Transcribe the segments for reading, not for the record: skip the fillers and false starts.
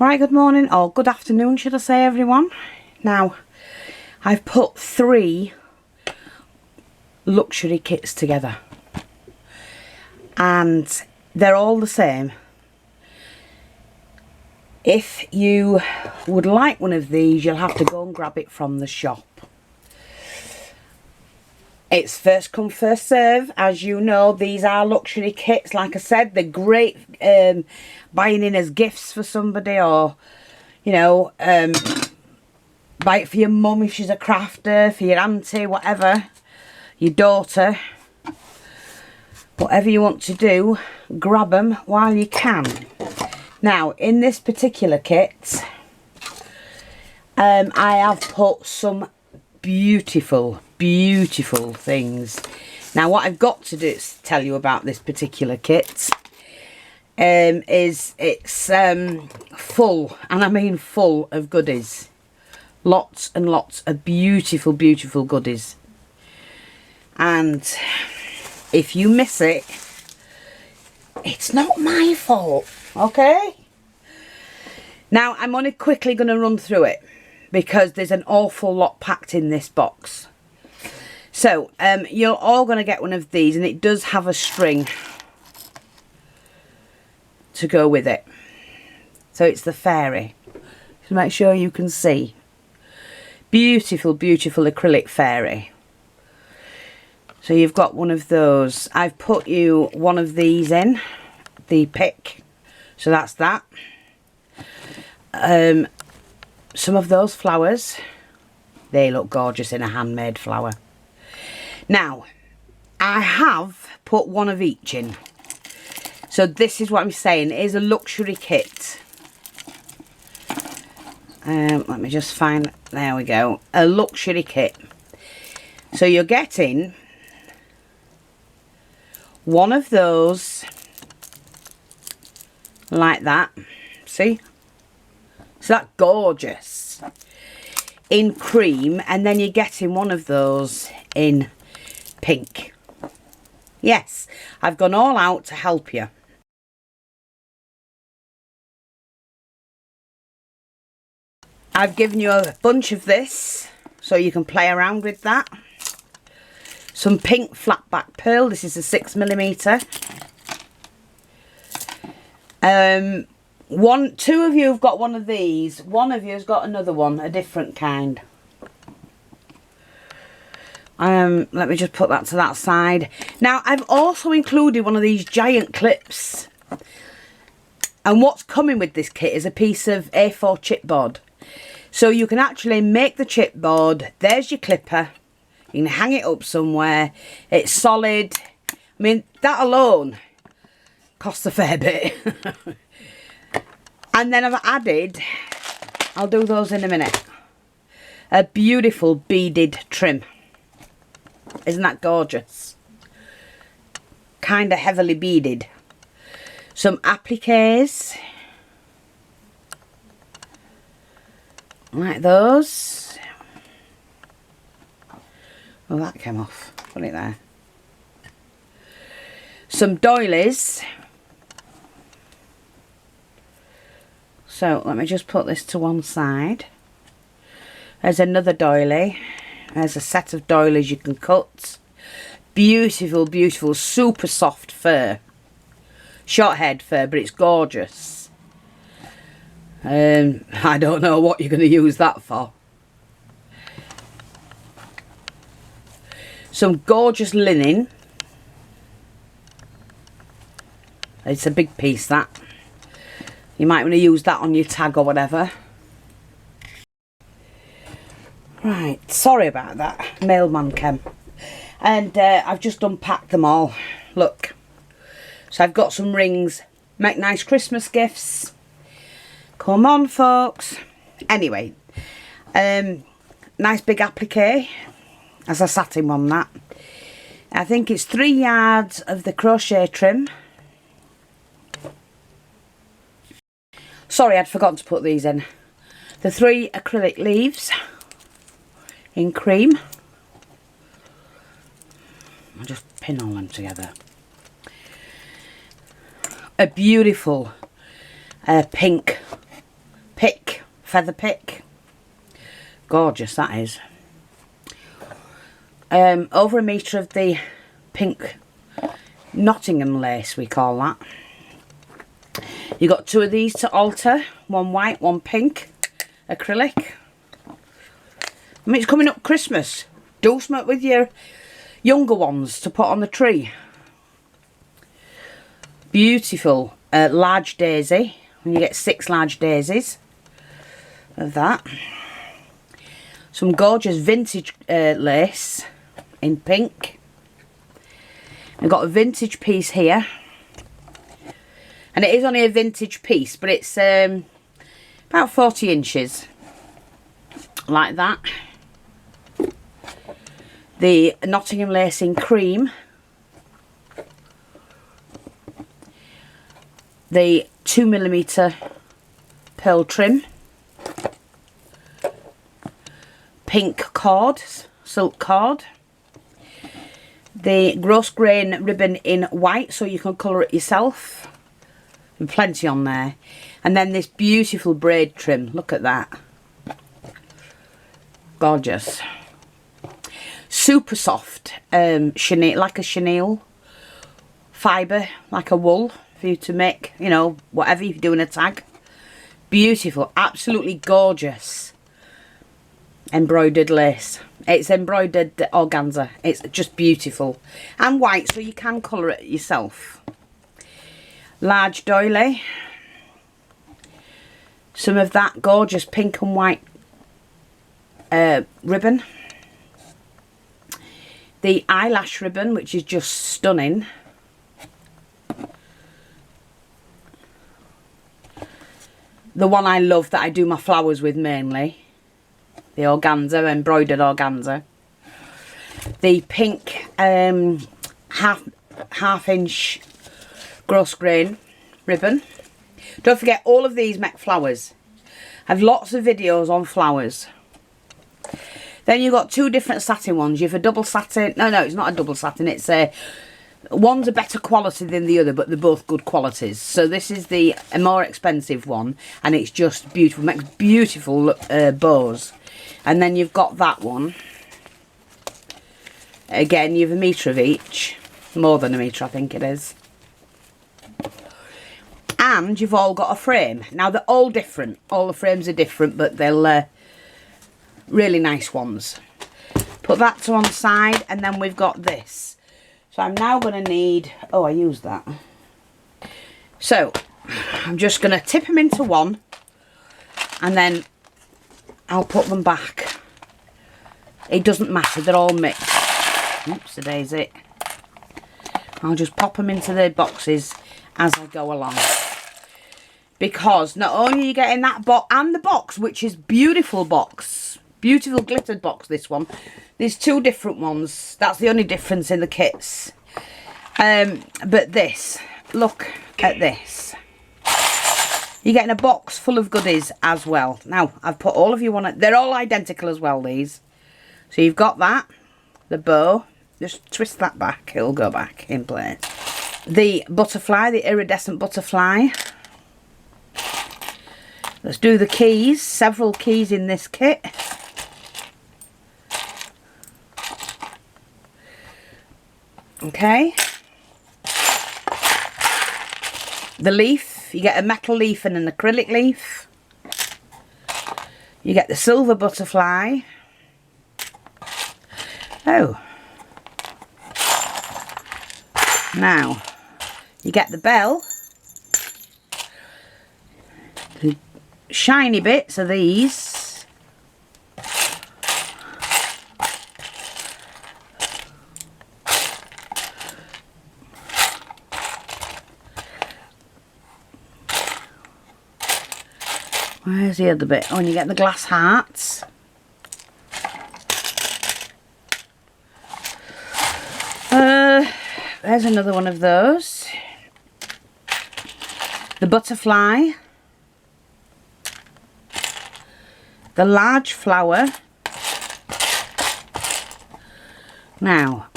Right, good morning, or good afternoon should I say, everyone. Now, I've put 3 luxury kits together and they're all the same. If you would like one of these, you'll have to go and grab it from the shop. It's first come first serve. As you know, these are luxury kits. Like I said, they're great buying in as gifts for somebody, or you know, buy it for your mum if she's a crafter, for your auntie, whatever, your daughter, whatever you want to do, grab them while you can. Now, in this particular kit, I have put some beautiful things. Now, what I've got to do is tell you about this particular kit. Is it's full, and I mean full of goodies. Lots and lots of beautiful goodies. And if you miss it, it's not my fault, okay? Now, I'm only quickly going to run through it because there's an awful lot packed in this box. So, you're all going to get one of these, and it does have a string to go with it. So it's the fairy. So make sure you can see. Beautiful acrylic fairy. So you've got one of those. I've put you one of these in the pick. So that's that. Some of those flowers, they look gorgeous in a handmade flower. Now, I have put one of each in. So this is what I'm saying, it is a luxury kit. Let me just find, there we go, a luxury kit. So you're getting one of those, like that, see? So that's gorgeous, in cream, and then you're getting one of those in pink. Yes, I've gone all out to help you. I've given you a bunch of this so you can play around with that. Some pink flat back pearl. This is a 6mm. Two of you have got one of these. One of you has got another one, a different kind. Let me just put that to that side. Now, I've also included one of these giant clips. And what's coming with this kit is a piece of A4 chipboard. So you can actually make the chipboard. There's your clipper. You can hang it up somewhere. It's solid. I mean, that alone costs a fair bit. And then I've added, I'll do those in a minute, a beautiful beaded trim. Isn't that gorgeous? Kind of heavily beaded. Some appliques. Like those. Oh, that came off. Put it there. Some doilies. So let me just put this to one side. There's another doily. There's a set of doilies you can cut. Beautiful, super soft fur. Short head fur, but it's gorgeous. I don't know what you're going to use that for. Some gorgeous linen. It's a big piece, that. You might want to use that on your tag or whatever. Right, sorry about that. Mailman came. And I've just unpacked them all. Look. So I've got some rings. Make nice Christmas gifts. Come on, folks. Anyway, nice big applique, as I sat in one that. I think it's 3 yards of the crochet trim. Sorry, I'd forgotten to put these in. The 3 acrylic leaves in cream. I'll just pin all them together. A beautiful pink feather pick. Gorgeous that is. Over a metre of the pink Nottingham lace, we call that. You got 2 of these to alter, 1 white, 1 pink, acrylic. I mean, it's coming up Christmas. Do something with your younger ones to put on the tree. Beautiful large daisy. When you get 6 large daisies of that. Some gorgeous vintage lace in pink. I've got a vintage piece here, and it is only a vintage piece, but it's about 40 inches, like that. The Nottingham lace in cream, the 2mm pearl trim, pink cord, silk cord, the gross grain ribbon in white, so you can colour it yourself. There's plenty on there. And then this beautiful braid trim. Look at that. Gorgeous. Super soft. Chenille, like a chenille fibre, like a wool for you to make, you know, whatever you're doing a tag. Beautiful. Absolutely gorgeous. Embroidered lace. It's embroidered organza. It's just beautiful. And white, so you can colour it yourself. Large doily. Some of that gorgeous pink and white ribbon. The eyelash ribbon, which is just stunning. The one I love that I do my flowers with mainly. The organza, embroidered organza. The pink half inch gross grain ribbon. Don't forget, all of these make flowers. I have lots of videos on flowers. Then you've got 2 different satin ones. You have a double satin. No, it's not a double satin. It's a... One's a better quality than the other, but they're both good qualities. So this is a more expensive one, and it's just beautiful. Makes beautiful bows. And then you've got that one. Again, you have a metre of each. More than a metre, I think it is. And you've all got a frame. Now, they're all different. All the frames are different, but they're really nice ones. Put that to one side, and then we've got this. So I'm now going to need... Oh, I used that. So, I'm just going to tip them into one, and then I'll put them back. It doesn't matter, they're all mixed. Oops, a daisy. I'll just pop them into the boxes as I go along. Because not only are you getting that box, and the box, which is beautiful box. Beautiful glittered box, this one. There's 2 different ones. That's the only difference in the kits. But this, look at this. You're getting a box full of goodies as well. Now, I've put all of you on it. They're all identical as well, these. So you've got that. The bow. Just twist that back. It'll go back in place. The butterfly, the iridescent butterfly. Let's do the keys. Several keys in this kit. Okay. The leaf, you get a metal leaf and an acrylic leaf. You get the silver butterfly. Oh. Now, you get the bell. The shiny bits are these. Where's the other bit? Oh, and you get the glass hearts. There's another one of those. The butterfly. The large flower. Now,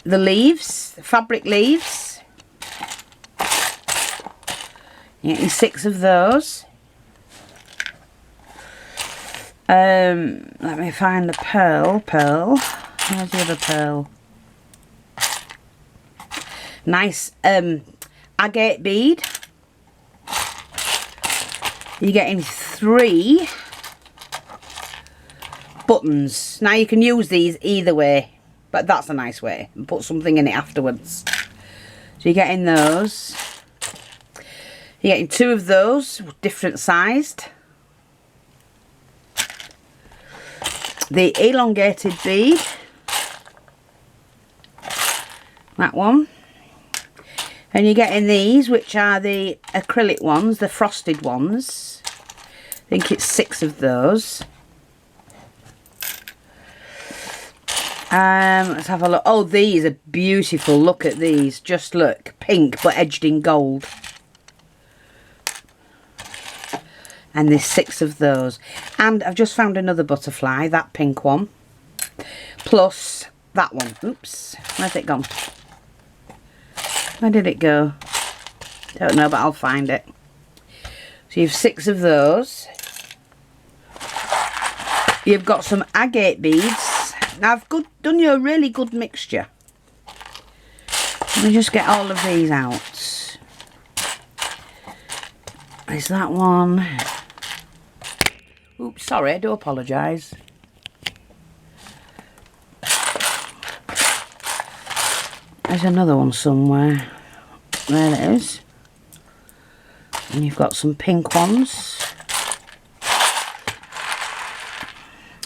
the leaves, the fabric leaves. You're getting 6 of those. Let me find the pearl. Where's the other pearl? Nice agate bead. You're getting 3 buttons. Now you can use these either way, but that's a nice way, and put something in it afterwards. So you're getting those. You're getting 2 of those, different sized. The elongated bead, that one. And you're getting these, which are the acrylic ones, the frosted ones. I think it's 6 of those. Let's have a look. Oh, these are beautiful. Look at these. Just look. Pink, but edged in gold. And there's 6 of those. And I've just found another butterfly, that pink one. Plus that one. Oops. Where's it gone? Where did it go? Don't know, but I'll find it. So you've 6 of those. You've got some agate beads. Now I've done you a really good mixture. Let me just get all of these out. There's that one. Oops, sorry, I do apologise. There's another one somewhere. There it is. And you've got some pink ones.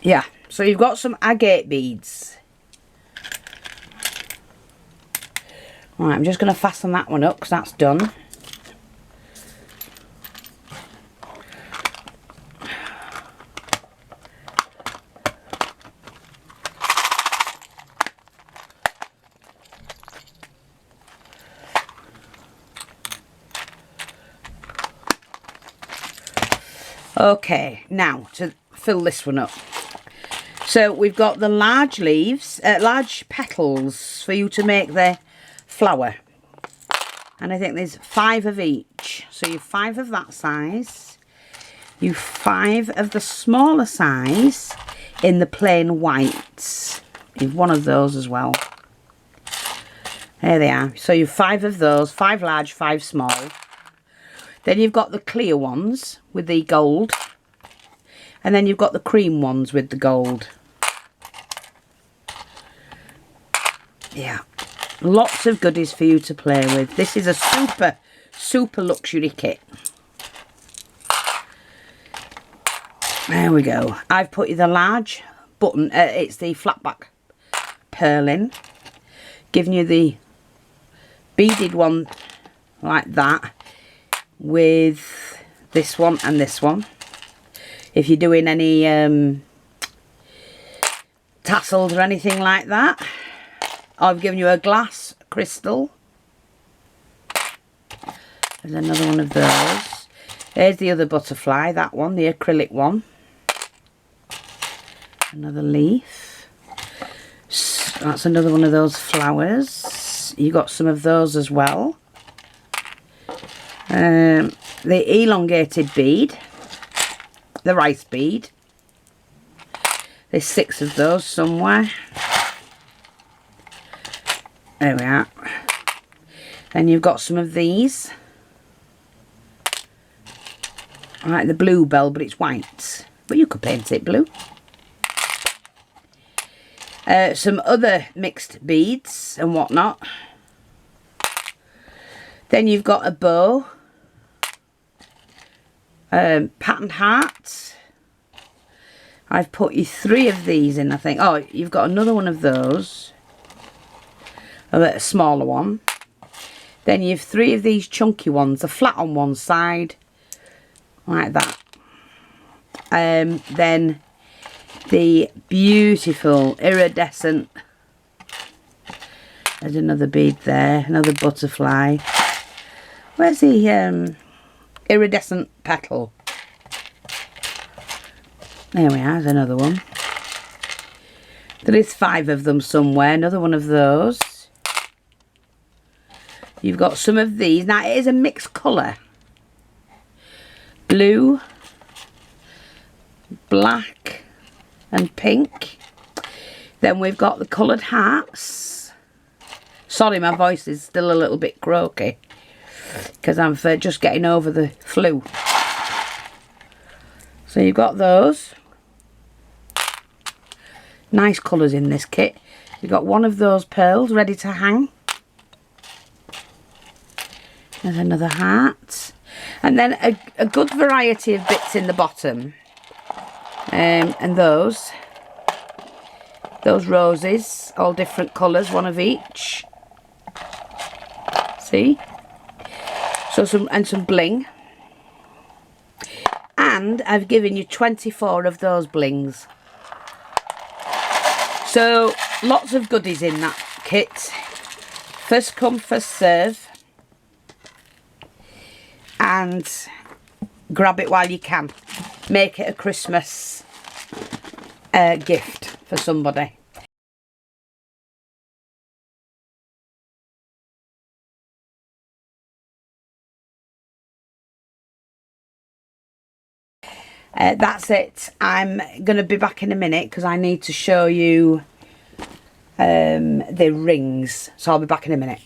Yeah, so you've got some agate beads. Right, I'm just going to fasten that one up because that's done. Okay, now to fill this one up. So we've got the large leaves, large petals for you to make the flower. And I think there's 5 of each. So you've 5 of that size. You've 5 of the smaller size in the plain whites. You've 1 of those as well. There they are. So you've 5 of those, 5 large, 5 small. Then you've got the clear ones with the gold. And then you've got the cream ones with the gold. Yeah. Lots of goodies for you to play with. This is a super, super luxury kit. There we go. I've put you the large button. It's the flat back purling. Giving you the beaded one like that. With this one and this one. If you're doing any tassels or anything like that. I've given you a glass crystal. There's another one of those. There's the other butterfly, that one, the acrylic one. Another leaf. That's another one of those flowers. You got some of those as well. The elongated bead, the rice bead. There's 6 of those somewhere. There we are. Then you've got some of these. I like the blue bell, but it's white. But you could paint it blue. Some other mixed beads and whatnot. Then you've got a bow. Patterned hearts. I've put you 3 of these in, I think. Oh, you've got another one of those. A smaller one. Then you've 3 of these chunky ones. They're flat on one side. Like that. Then the beautiful iridescent. There's another bead there. Another butterfly. Where's the iridescent petal? There we are, there's another one. There is 5 of them somewhere, another one of those. You've got some of these. Now it is a mixed colour. Blue, black and pink. Then we've got the coloured hearts. Sorry, my voice is still a little bit croaky because I'm just getting over the flu. So you've got those. Nice colours in this kit. You've got one of those pearls ready to hang. There's another heart. And then a good variety of bits in the bottom. And those roses, all different colours, one of each. See? So some bling. And I've given you 24 of those blings. So lots of goodies in that kit. First come, first serve. And grab it while you can. Make it a Christmas gift for somebody. That's it. I'm going to be back in a minute because I need to show you the rings. So I'll be back in a minute.